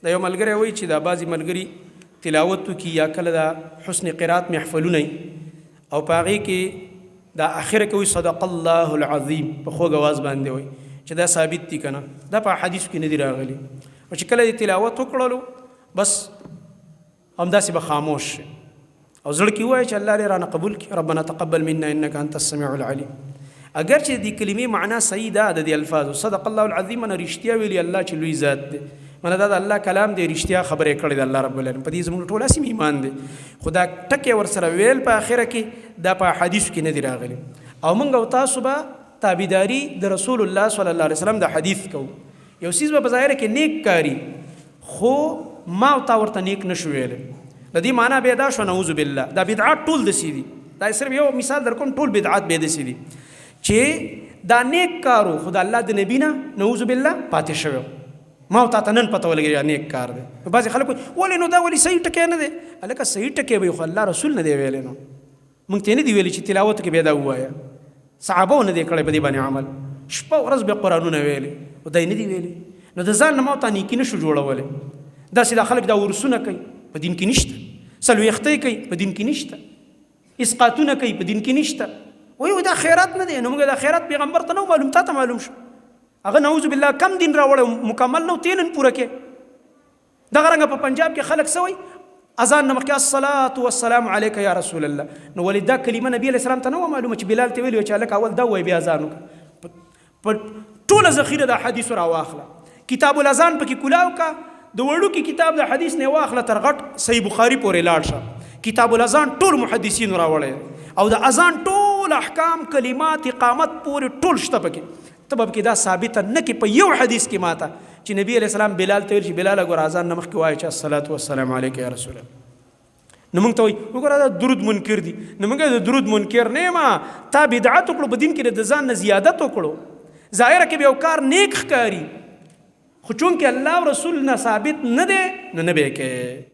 دا یو ملګری وایي چې دا بعضې ملګري تلاوت وکړي یا کله دا حسن قرات محفلونه او په هغې کې دا اخره کې وایي صدق الله العظیم په خوږ اواز باندې وایي چې دا ثابت دي که نه دا په حدیثو کې نه دي راغلي او چې کله دې تلاوت وکړلو بس همداسې به خاموش شي او زړه کې ووایي چې الله دې رانه قبول کړي ربنا تقبل منا انک انت السمیع العلیم اگر چې د کلمې معنا صحیح ده د دې الفاظو صدق الله العظیم نه رښتیا ویلي الله چې لوی ذات دی منه دا د الله کلام دی رښتیا خبرې کړې د الله رب العالمین په دې زموږ ټول اسیم ایمان دی خو دا ټکې ورسره ویل په آخره کې دا په حدیثو کې نه دي راغلي او موږ او تاسو به تابعداري د رسول الله صلی الله علیه وسلم د حدیث کوو یو څیز به په ظاهره کې نیک کاري خو ما او تا ورته نیک نشو ویلی د دې معنا بیا دا شو نعوذ بالله دا بدعات ټول داسې دي دا صرف یو مثال در کوم ټول بدعات بیا داسې دي چې دا نیک کارو خو د الله د نبي نه نعوذ بالله پاتې شوی ما او تا ته نن پته ولګي نیک کار دی بعضې خلک وایي ولې نو دا ولې صحیح ټکی نه دی هلکه صحیح ټکی به خو الله رسول نه دی ویلی نو موږ ته نه دي ویلي چې تلاوت کې بیا دا ووایه صحابو نه دی کړی په دې باندې عمل شپه ورځ به قرآنونه ویلي او دی نه دي ویلي نو د ځان نه ما او تا نیکي نشو جوړولی داسې دا خلک دا ورسونه کوي په دین کې نشته څلوېښتۍ کوي په دین کې نشته اسقاطونه کوي په دین کې نشته وایي دا خیرات نه دی نو موږ دا خیرات پیغمبر ته نه معلوم تا ته معلوم شو هغه نعوذ بالله کم دین راوړی مکمل نه تینن پوره کې دغه رنګه په پنجاب کې خلک څه وایي اذان نه مخکې الصلاة والسلام علیک یا رسول الله نو ولې دا کلمه نبي علیه السلام ته نه وه معلومه چې بلال ته ویلي وه چې هلکه اول دا ووایي بیا اذان وکړه په ټوله ذخیره د حدیثو راواخله کتاب الاذان پکې کلاو کا د وړوکي کتاب د حدیث نه واخله تر غټ صحیح بخاري پورې لاړ شه کتاب الاذان ټول محدثینو راوړی او د اذان ټول احکام کلمات اقامت پورې ټول شته پکې ته به پکې دا ثابته نه کې په یو حدیث کې ماته چې نبی علیه السلام بلال ته ویل چې بلاله ګوره اذان نه مخکې وایه چې الصلاة والسلام علیک یا رسول الله نو موږ ته وایي وګوره دا درود منکر دي نو موږ د درود منکر نه یم تا بدعت وکړو په دین کې د ځان نه زیادت وکړو ظاهره کې به یو کار نیک ښکاري خو چونکې الله او رسول نه ثابت نه دی نو نه به یې کوې